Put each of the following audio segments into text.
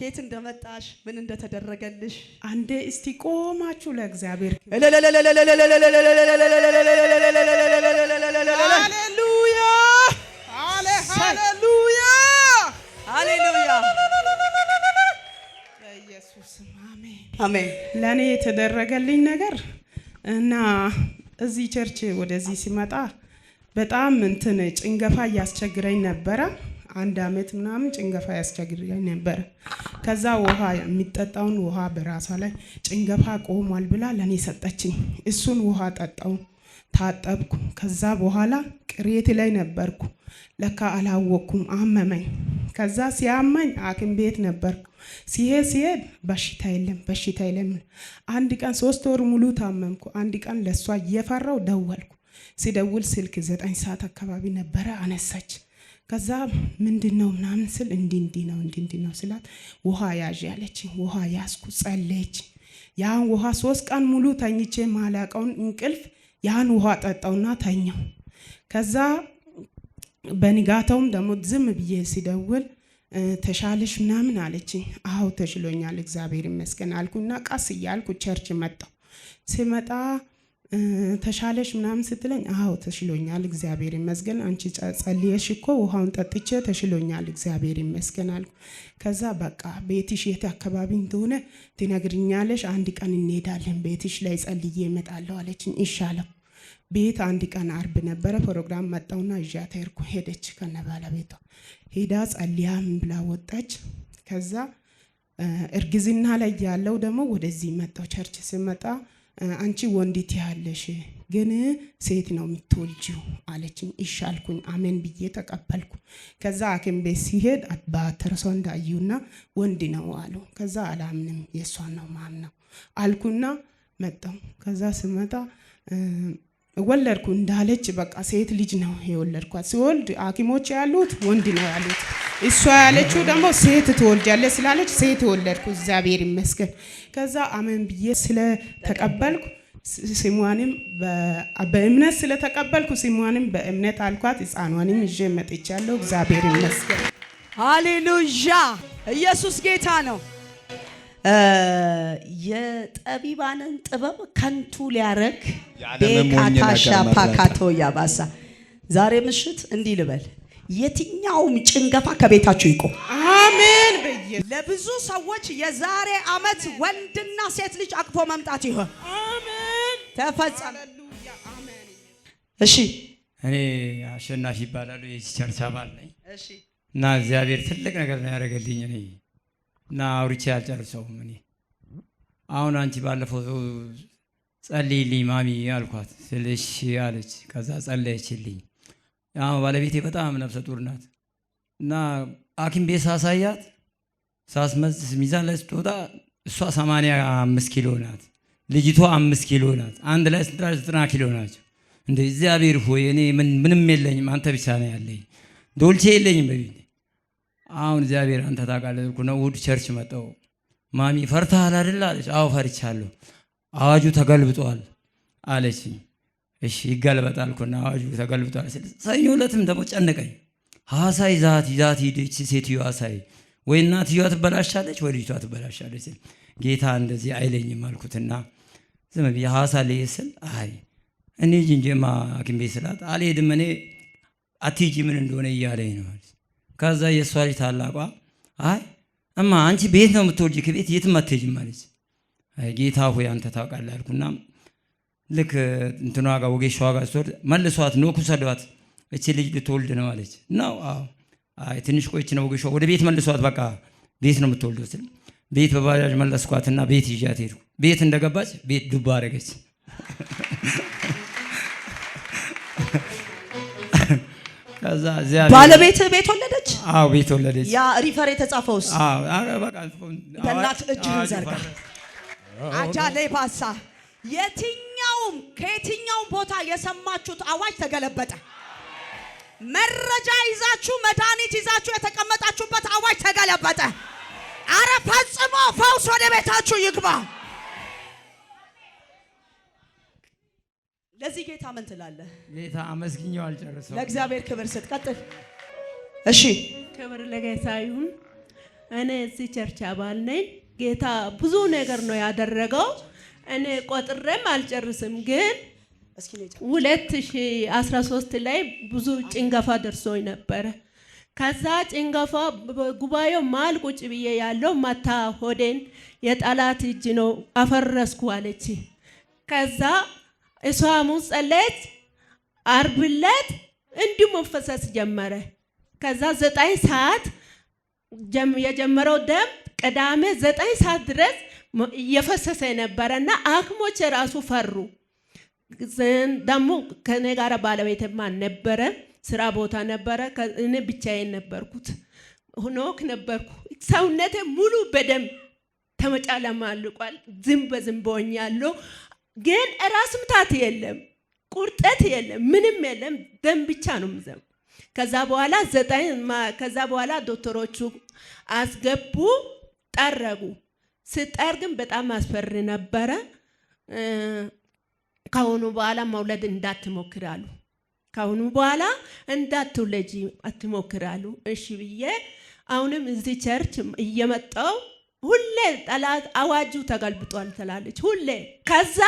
ከየት እንደመጣሽ ምን እንደተደረገልሽ አንዴ እስቲ ቆማችሁ ለእግዚአብሔር ሃሌሉያ ሃሌሉያ ሃሌሉያ ኢየሱስ አሜን አሜን። ለኔ የተደረገልኝ ነገር እና እዚህ ቸርች ወደዚህ ሲመጣ በጣም እንትን ጭንገፋ ያስቸግረኝ ነበር። አንድ አመት ምናምን ጭንገፋ ያስቸግረኝ ነበር። ከዛ ውሃ የሚጠጣውን ውሃ በራሷ ላይ ጭንገፋ ቆሟል ብላ ለኔ ሰጠችኝ። እሱን ውሃ ጠጣው፣ ታጠብኩ። ከዛ በኋላ ቅሬት ላይ ነበርኩ። ለካ አላወኩም፣ አመመኝ። ከዛ ሲያመኝ ሐኪም ቤት ነበርኩ። ሲሄድ በሽታ የለም። አንድ ቀን 3 ወር ሙሉ ታመምኩ። አንድ ቀን ለሷ እየፈራው ደወልኩ። ሲደውል ስልክ 9 ሰዓት አካባቢ ነበረ፣ አነሳች። ከዛ ምንድነው ምናምን ስል እንዲህ ነው ስላት ውሃ ያዥ ያለች። ውሃ ያዝኩ፣ ጸለየች። ያን ውሃ 3 ቀን ሙሉ ተኝቼ ማላቀውን እንቅልፍ ያን ውሃ ጠጣውና ተኛው። ከዛ በንጋታውም ደግሞ ዝም ብዬ ሲደውል ተሻለሽ ምናምን አለችኝ። አዎ ተሽሎኛል እግዚአብሔር ይመስገን አልኩና ቀስ እያልኩ ቸርች መጣሁ። ሲመጣ ተሻለሽ ምናምን ስትለኝ አዎ ተሽሎኛል እግዚአብሔር ይመስገን፣ አንቺ ጸልየሽ እኮ ውሃውን ጠጥቼ ተሽሎኛል እግዚአብሔር ይመስገን አልኩ። ከዛ በቃ ቤትሽ የት አካባቢ እንደሆነ ትነግሪኛለሽ፣ አንድ ቀን እንሄዳለን፣ ቤትሽ ላይ ጸልዬ እመጣለሁ አለችኝ። ይሻለው ቤት አንድ ቀን አርብ ነበረ ፕሮግራም መጣውና ይዣት ሄድኩ። ሄደች ከነ ባለቤቷ ሄዳ ጸልያ ምን ብላ ወጣች። ከዛ እርግዝና ላይ ያለው ደግሞ ወደዚህ መጣው። ቸርች ስመጣ አንቺ ወንዲት ያለሽ ግን ሴት ነው የምትወልጂው አለችኝ። ይሻልኩኝ አሜን ብዬ ተቀበልኩ። ከዛ ሐኪም ቤት ሲሄድ በአልትራሳውንድ አዩና ወንድ ነው አሉ። ከዛ አላምንም የሷን ነው ማምነው አልኩና መጣው። ከዛ ስመጣ ወለድኩ እንዳለች በቃ ሴት ልጅ ነው የወለድኳት። ሲወልድ ሐኪሞች ያሉት ወንድ ነው ያሉት፣ እሷ ያለችው ደግሞ ሴት ትወልጃለች ስላለች ሴት ወለድኩ እግዚአብሔር ይመስገን። ከዛ አሜን ብዬ ስለተቀበልኩ ስሟንም በእምነት ስለተቀበልኩ ስሟንም በእምነት አልኳት። ሕፃኗንም ይዤ መጥቻለሁ እግዚአብሔር ይመስገን። ሃሌሉያ ኢየሱስ ጌታ ነው። የጠቢባንን ጥበብ ከንቱ ሊያረግ ቤካታሻ ፓካቶ ያባሳ ዛሬ ምሽት እንዲህ ልበል፣ የትኛውም ጭንገፋ ከቤታችሁ ይቆም። አሜን። ለብዙ ሰዎች የዛሬ አመት ወንድና ሴት ልጅ አቅፎ መምጣት ይሆን። አሜን። ተፈጸመ። እሺ እኔ አሸናፊ ይባላል፣ የቸርች አባል ነኝ። እሺ እና እግዚአብሔር ትልቅ ነገር ነው ያደረገልኝ። እኔ እና አውርቼ አልጨርሰውም። እኔ አሁን አንቺ ባለፈው ጸልይልኝ ማሚ አልኳት ስልሽ አለች። ከዛ ጸለየችልኝ። ያው ባለቤቴ በጣም ነፍሰ ጡር ናት እና ሐኪም ቤት ሳሳያት ሳስመዝስ ሚዛን ላይ ስትወጣ እሷ 85 ኪሎ ናት፣ ልጅቷ 5 ኪሎ ናት። አንድ ላይ 90 ኪሎ ናቸው። እንደ እግዚአብሔር ሆይ እኔ ምንም የለኝም፣ አንተ ብቻ ነው ያለኝ፣ ዶልቼ የለኝም በቤቴ። አሁን እግዚአብሔር አንተ ታውቃለህ እኮ ነው። እሑድ ቸርች መጣሁ። ማሚ ፈርተሃል አይደል አለች። አዎ ፈርቻለሁ፣ አዋጁ ተገልብጧል አለችኝ። እሺ ይገልበጣል አልኩና አዋጁ ተገልብጧል። ሰኞ ዕለትም ደግሞ ጨነቀኝ። ሐዋሳ ይዛት ሂደች ሴትዮ ሐዋሳይ ወይ እናትየዋ ትበላሻለች ወይ ልጅቷ ትበላሻለች። ጌታ እንደዚህ አይለኝም አልኩትና ዝም ብዬ ሐዋሳ ልሄድ ስል አይ እኔ ጅንጀማ ሐኪም ቤት ስላት አልሄድም እኔ አትሂጂ ምን እንደሆነ እያለኝ ነው። ከዛ የእሷ ልጅ ታላቋ አይ እማ አንቺ ቤት ነው የምትወልጂ ከቤት የትም አትሄጂም አለች። አይ ጌታ ሆይ አንተ ታውቃለህ አልኩና ልክ እንትኗ ጋር ወጌሻዋ ጋር ስትወርድ መልሷት ነው ኩሰዷት እቺ ልጅ ልትወልድ ነው አለች። ነው አዎ አይ ትንሽ ቆይች ነው ወጌሻዋ ወደ ቤት መልሷት በቃ ቤት ነው የምትወልደው ስል ቤት በባጃጅ መለስኳትና ቤት ይዣት ሄድኩ። ቤት እንደገባች ቤት ዱባ አደረገች። ከዛ ባለቤት ቤት ወለደች። አዎ ቤት ወለደች። ያ ሪፈር የተጻፈውስ አዎ በቃ በእናት እጅህን ዘርጋ አጃሌ ባሳ የትኛውም ከየትኛውም ቦታ የሰማችሁት አዋጅ ተገለበጠ። መረጃ ይዛችሁ መድኃኒት ይዛችሁ የተቀመጣችሁበት አዋጅ ተገለበጠ። አረ ፈጽሞ ፈውስ ወደ ቤታችሁ ይግባ። ለዚህ ጌታ ምን ትላለህ? ጌታ አመስግኘው አልጨረሰም። ለእግዚአብሔር ክብር ስትቀጥል እሺ ክብር ለጌታ ይሁን። እኔ እዚህ ቸርች አባል ነኝ። ጌታ ብዙ ነገር ነው ያደረገው። እኔ ቆጥሬም አልጨርስም። ግን 2013 ላይ ብዙ ጭንገፋ ደርሶኝ ነበረ። ከዛ ጭንገፋ ጉባኤው ማል ቁጭ ብዬ ያለው መታ ሆዴን የጠላት እጅ ነው አፈረስኩ አለች። ከዛ እሷ ሐሙስ ጸለየች፣ ዓርብ ዕለት እንዲሁ መፈሰስ ጀመረ። ከዛ 9 ሰዓት የጀመረው ደም ቅዳሜ 9 ሰዓት ድረስ እየፈሰሰ ነበረና ሐኪሞች ራሱ ፈሩ። ደግሞ ከኔ ጋር ባለቤቴማ ነበረ፣ ስራ ቦታ ነበረ። እኔ ብቻዬን ነበርኩት፣ ኖክ ነበርኩ። ሰውነቴ ሙሉ በደም ተመጫለማልቋል። ዝም በሆኛለሁ። ግን ራስ ምታት የለም፣ ቁርጠት የለም፣ ምንም የለም። ደም ብቻ ነው ምዘም። ከዛ በኋላ ዶክተሮቹ አስገቡ፣ ጠረጉ። ስጠርግም በጣም አስፈሪ ነበረ። ካሁኑ በኋላ መውለድ እንዳትሞክራሉ፣ ካሁኑ በኋላ እንዳትወልጂ አትሞክራሉ። እሺ ብዬ አሁንም እዚህ ቸርች እየመጣው ሁሌ ጠላት አዋጁ ተገልብጧል ትላለች ሁሌ። ከዛ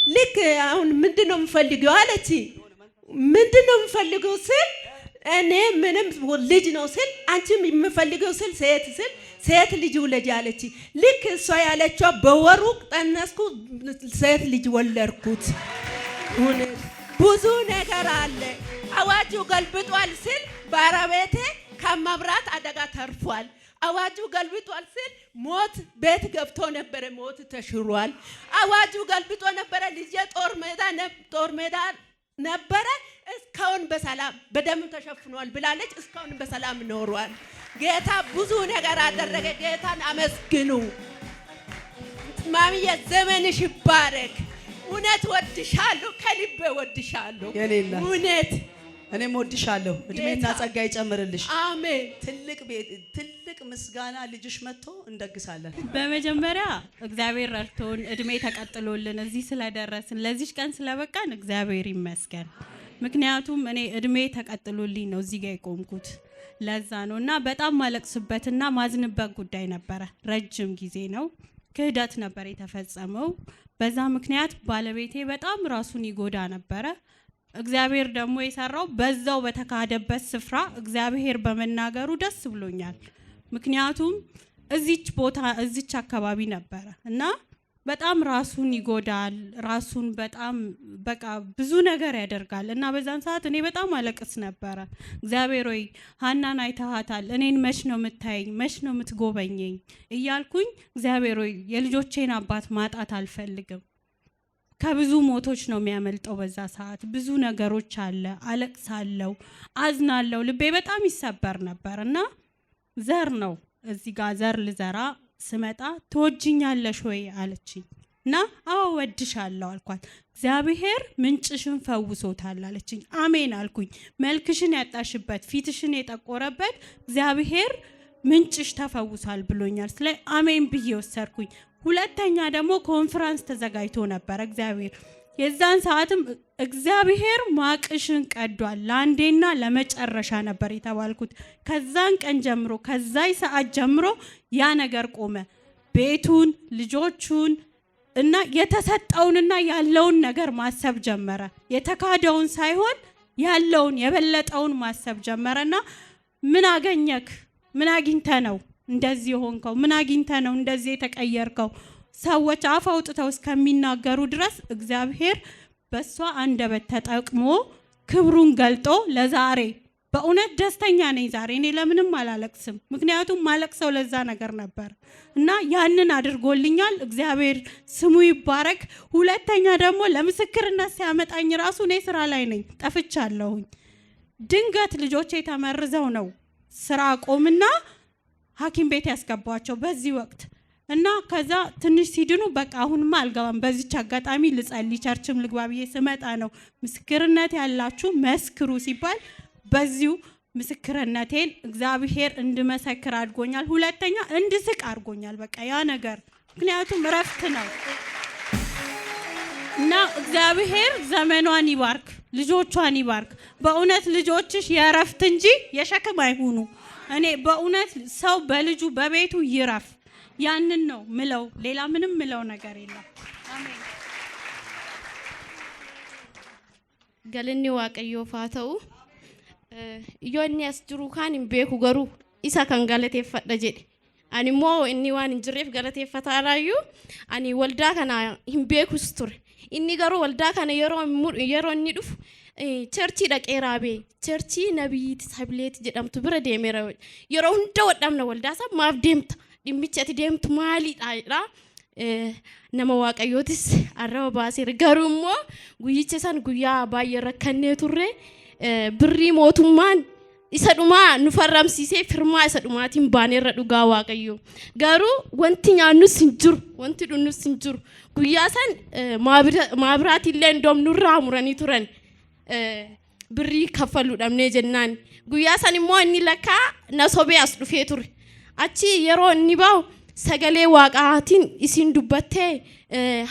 ልክ አሁን ምንድነው የምፈልገው አለች። ምንድነው የምፈልገው ስል እኔ ምንም ልጅ ነው ስል አንቺም የምፈልገው ስል ሴት ልጅ ውለጅ አለች። ልክ እሷ ያለችው በወሩ ጠነስኩ፣ ሴት ልጅ ወለድኩት። ብዙ ነገር አለ። አዋጁ ገልብጧል ስል ባለቤቴ ከመብራት አደጋ ተርፏል። አዋጁ ገልብጧል ስል ሞት ቤት ገብቶ ነበረ፣ ሞት ተሽሯል። አዋጁ ገልብጦ ነበረ፣ ልጄ ጦር ሜዳ ነበረ፣ እስካሁን በሰላም በደም ተሸፍኗል ብላለች። እስካሁን በሰላም ኖሯል። ጌታ ብዙ ነገር አደረገ። ጌታን አመስግኑ። ማሚዬ ዘመንሽ ይባረክ። እውነት ወድሻለሁ፣ ከልቤ ወድሻለሁ። እውነት እኔም ወድሻለሁ። እድሜና ጸጋ ይጨምርልሽ። አሜን። ትልቅ ምስጋና ልጅሽ መጥቶ እንደግሳለን። በመጀመሪያ እግዚአብሔር ረድቶን እድሜ ተቀጥሎልን እዚህ ስለደረስን ለዚህ ቀን ስለበቃን እግዚአብሔር ይመስገን። ምክንያቱም እኔ እድሜ ተቀጥሎልኝ ነው እዚህ ጋር የቆምኩት። ለዛ ነውና በጣም ማለቅስበትና ማዝንበት ጉዳይ ነበረ። ረጅም ጊዜ ነው ክህደት ነበር የተፈጸመው። በዛ ምክንያት ባለቤቴ በጣም ራሱን ይጎዳ ነበረ። እግዚአብሔር ደግሞ የሰራው በዛው በተካደበት ስፍራ እግዚአብሔር በመናገሩ ደስ ብሎኛል። ምክንያቱም እዚች አካባቢ ነበረ እና በጣም ራሱን ይጎዳል፣ ራሱን በጣም በቃ ብዙ ነገር ያደርጋል እና በዛን ሰዓት እኔ በጣም አለቅስ ነበረ። እግዚአብሔር ሆይ ሀናን አይተሃታል፣ እኔን መች ነው የምታየኝ፣ መች ነው የምትጎበኘኝ እያልኩኝ እግዚአብሔር ሆይ የልጆቼን አባት ማጣት አልፈልግም። ከብዙ ሞቶች ነው የሚያመልጠው። በዛ ሰዓት ብዙ ነገሮች አለ፣ አለቅሳለሁ፣ አዝናለሁ፣ ልቤ በጣም ይሰበር ነበር እና ዘር ነው እዚህ ጋር ዘር ልዘራ ስመጣ ትወጂኛለሽ ወይ አለችኝ እና አዎ ወድሻለሁ አልኳት። እግዚአብሔር ምንጭሽን ፈውሶታል አለችኝ። አሜን አልኩኝ። መልክሽን ያጣሽበት ፊትሽን የጠቆረበት እግዚአብሔር ምንጭሽ ተፈውሷል ብሎኛል። ስለ አሜን ብዬ ወሰድኩኝ። ሁለተኛ ደግሞ ኮንፈረንስ ተዘጋጅቶ ነበር። እግዚአብሔር የዛን ሰዓትም እግዚአብሔር ማቅሽን ቀዷል ለአንዴና ለመጨረሻ ነበር የተባልኩት። ከዛን ቀን ጀምሮ ከዛይ ሰዓት ጀምሮ ያ ነገር ቆመ። ቤቱን፣ ልጆቹን እና የተሰጠውንና ያለውን ነገር ማሰብ ጀመረ። የተካደውን ሳይሆን ያለውን የበለጠውን ማሰብ ጀመረና ምን አገኘክ? ምን አግኝተ ነው እንደዚህ ሆንከው? ምን አግኝተ ነው እንደዚህ የተቀየርከው? ሰዎች አፍ አውጥተው እስከሚናገሩ ድረስ እግዚአብሔር በሷ አንደበት ተጠቅሞ ክብሩን ገልጦ ለዛሬ በእውነት ደስተኛ ነኝ። ዛሬ እኔ ለምንም አላለቅስም፣ ምክንያቱም ማለቅሰው ለዛ ነገር ነበር እና ያንን አድርጎልኛል። እግዚአብሔር ስሙ ይባረክ። ሁለተኛ ደግሞ ለምስክርነት ሲያመጣኝ ራሱ እኔ ስራ ላይ ነኝ፣ ጠፍቻለሁኝ። ድንገት ልጆቼ ተመርዘው ነው ስራ ቆምና ሐኪም ቤት ያስገባቸው በዚህ ወቅት እና ከዛ ትንሽ ሲድኑ በቃ አሁንማ አልገባም፣ በዚች አጋጣሚ ልጸልይ ቸርችም ልግባ ብዬ ስመጣ ነው ምስክርነት ያላችሁ መስክሩ ሲባል በዚሁ ምስክርነቴን እግዚአብሔር እንድመሰክር አድርጎኛል። ሁለተኛ እንድስቅ አድርጎኛል። በቃ ያ ነገር ምክንያቱም ረፍት ነው እና እግዚአብሔር ዘመኗን ይባርክ፣ ልጆቿን ይባርክ። በእውነት ልጆችሽ የረፍት እንጂ የሸክም አይሁኑ። እኔ በእውነት ሰው በልጁ በቤቱ ይረፍ ያንን ነው ምለው ሌላ ምንም ምለው ነገር የለም አሜን galanni waaqayyoof haa ta'u yoo inni as jiru kaan hin beeku garuu isa kan galateeffadha jedhe ani immoo inni waan hin jirreef galateeffataaraayyuu ani waldaa kana hin beekus ture inni garuu waldaa kana yeroo inni dhufu ቸርቺ dhaqeeraabe ቸርቺ ነብይት ሳብሌት jedhamtu bira deemeera yeroo hunda wadhamna waldaasa maaf deemta dhimmichi ati deemtu maaliidha nama waaqayyootis arraba baaseera garuu immoo guyyicha san guyyaa baay'ee rakkannee turre birrii mootummaan isa dhumaa nu farramsiisee firmaa isa dhumaatiin baaneerra dhugaa waaqayyoo garuu wanti nyaannus hin jiru wanti dhunnus hin jiru guyyaa san maabiraatiillee ndoom nurraa muranii turan birrii kaffalu dhabnee jennaan guyyaa san immoo inni lakkaa na sobee as dhufee ture achi yeroo inni baa'u sagalee waaqaatiin isin dubbattee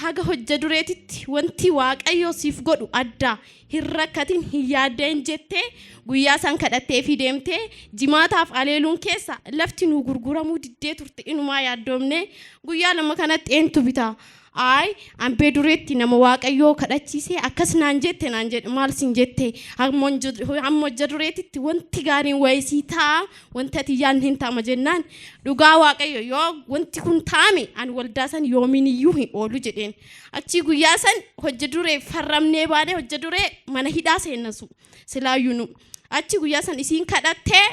haga hojja dureetitti wanti waaqayyo siif godhu adda hin rakkatin hin yaaddeen jettee guyyaa san kadhattee fi deemtee jimaataaf aleeluun keessa lafti nu gurguramuu diddee turte inumaa yaaddoomne guyyaa lama kanatti eentu bitaa ay ambee dureetti nama waaqayyo kadhachiisee akkas naan jedhe maal sin jette hammo jadureetitti wanti gaariin wayisiitaa wanti ati yaan hin taama jennaan dhugaa waaqayyo yoo wanti kun taame an waldaa san yoominiyyuu hin oolu jedheen achi guyyaa san hojja duree farramnee baane hojja duree mana hidhaa seennasu silaayyuu achi guyyaa san isiin kadhattee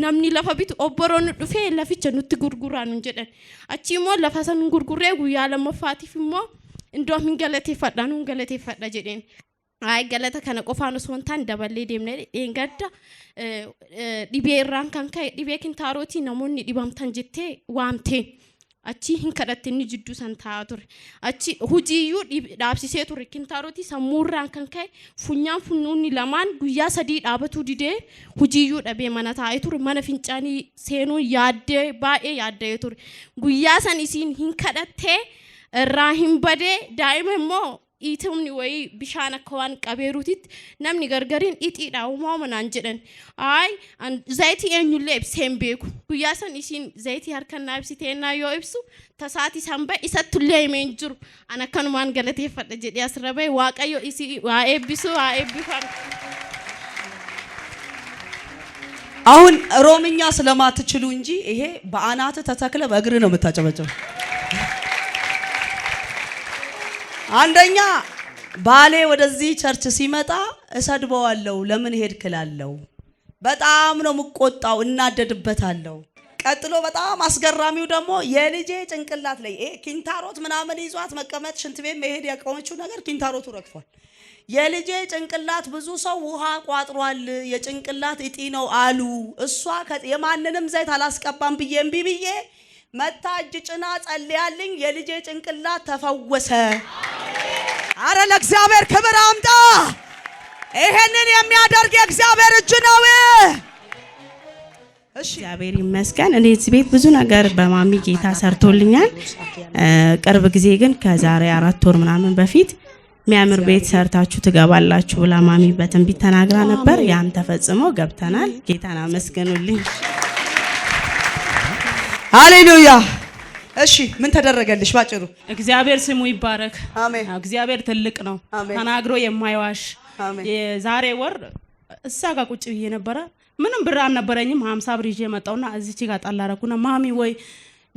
namni lafa bitu obboroon dhufee laficha nutti gurguraa nun jedhan achi immoo lafa san gurgurree guyyaa lammaffaatiif immoo indoo hin galateeffadha jedheen ay galata kana qofaan osoo hin taane daballee deemnee dheengadda dhibee irraan kan ka'e dhibee kintaarootii namoonni dhibamtan jettee waamteen achi hin kadhattinni jidduu san taa'aa ture achi hujiiyyuu dhaabsisee ture kintaarootii sammuurraan kan ka'e funyaan funnuunni lamaan guyyaa 3 dhaabatuu didee hujiiyyuu dhabee mana taa'ee ture mana fincaanii seenuu yaaddee baay'ee yaaddee ture guyyaa san isiin hin kadhattee irraa hin badee daa'ima immoo iitumni wayi bishaan akka waan qabeeruutitti namni gargariin itiidha uumamaan jedhan ay zayitii eenyullee ibseen beeku guyyaa san isiin zayitii harkannaa ibsiteenaa yoo ibsu tasaati san bae isattullee himeen jiru an akkanumaan galateeffadha jedhee asirra bae waaqayyo isii waa eebbisu waa eebbifam አሁን ሮምኛ ስለማትችሉ እንጂ ይሄ በአናት ተተክለ በእግር ነው የምታጨበጨው አንደኛ ባሌ ወደዚህ ቸርች ሲመጣ እሰድበዋለሁ ለምን ሄድክላለው በጣም ነው ምቆጣው እናደድበታለሁ ቀጥሎ በጣም አስገራሚው ደግሞ የልጄ ጭንቅላት ላይ ኪንታሮት ምናምን ይዟት መቀመጥ ሽንት ቤት መሄድ ያቆመችው ነገር ኪንታሮቱ ረግፏል የልጄ ጭንቅላት ብዙ ሰው ውሃ ቋጥሯል የጭንቅላት እጢ ነው አሉ እሷ የማንንም ዘይት አላስቀባም ብዬ እምቢ ብዬ መታ እጅ ጭና ጸልያልኝ የልጄ ጭንቅላት ተፈወሰ አረ ለእግዚአብሔር ክብር አምጣ ይሄንን የሚያደርግ የእግዚአብሔር እጅ ነው እሺ እግዚአብሔር ይመስገን እኔ እዚህ ቤት ብዙ ነገር በማሚ ጌታ ሰርቶልኛል ቅርብ ጊዜ ግን ከዛሬ 4 ወር ምናምን በፊት ሚያምር ቤት ሰርታችሁ ትገባላችሁ ብላ ማሚ በትንቢት ተናግራ ነበር ያን ተፈጽሞ ገብተናል ጌታን አመስግኑልኝ ሃሌሉያ እሺ ምን ተደረገልሽ ባጭሩ እግዚአብሔር ስሙ ይባረክ አሜን እግዚአብሔር ትልቅ ነው ተናግሮ የማይዋሽ ዛሬ ወር እሳጋ ቁጭ ብዬ ነበር ምንም ብር አልነበረኝም 50 ብር ይዤ መጣውና እዚች ጋር ጣላረኩና ማሚ ወይ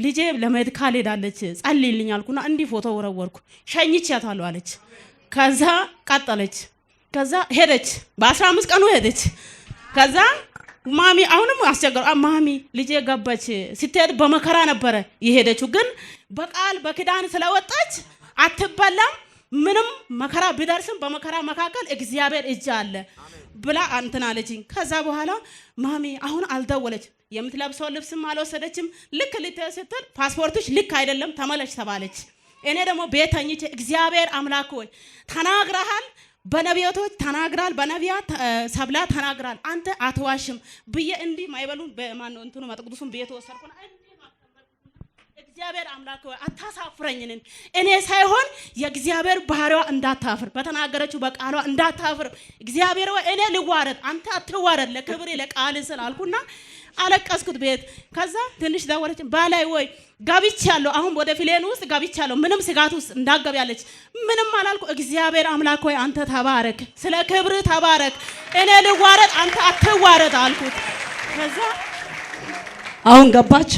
ልጄ ለሜዲካል ሄዳለች ጸልይልኝ አልኩና እንዲ ፎቶ ወረወርኩ ሸኝቻታለሁ አለች ከዛ ቀጠለች ከዛ ሄደች በ15 ቀኑ ሄደች ከዛ ማሚ አሁንም አስቸገሩ ማሚ ልጄ ገባች ስትሄድ በመከራ ነበር የሄደችው ግን በቃል በክዳን ስለወጣች አትበላም ምንም መከራ ቢደርስም በመከራ መካከል እግዚአብሔር እጅ አለ ብላ አንተናለችኝ ከዛ በኋላ ማሚ አሁን አልደወለች የምትለብሰው ልብስም አልወሰደችም ልክ ልትሰጥል ፓስፖርትሽ ልክ አይደለም ተመለሽ ተባለች እኔ ደግሞ ቤተኝቼ እግዚአብሔር አምላክ ሆይ ተናግረሃል በነቢያቶች ተናግራል በነቢያት ሰብላ ተናግራል አንተ አትዋሽም ብዬ እንዲ ማይበሉን በማን ነው እንትኑ መጥቅዱስን ቤት ወሰርኩና እንዲ እግዚአብሔር አምላክ ሆይ አታሳፍረኝን። እኔ ሳይሆን የእግዚአብሔር ባህሪዋ እንዳታፍር በተናገረችው በቃሏ እንዳታፍር እግዚአብሔር ወይ እኔ ልዋረድ አንተ አትዋረድ ለክብሬ ለቃል ስላልኩና አለቀስኩት ቤት። ከዛ ትንሽ ደወለች ባላይ ወይ ጋብቻለሁ አሁን ወደ ፊሌን ውስጥ ጋብቻለሁ ምንም ስጋት ውስጥ እንዳገባያለች ምንም አላልኩ። እግዚአብሔር አምላክ ሆይ አንተ ተባረክ ስለ ክብር ተባረክ እኔ ልዋረድ አንተ አትዋረድ አልኩት። ከዛ አሁን ገባች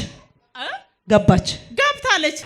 ገብታለች።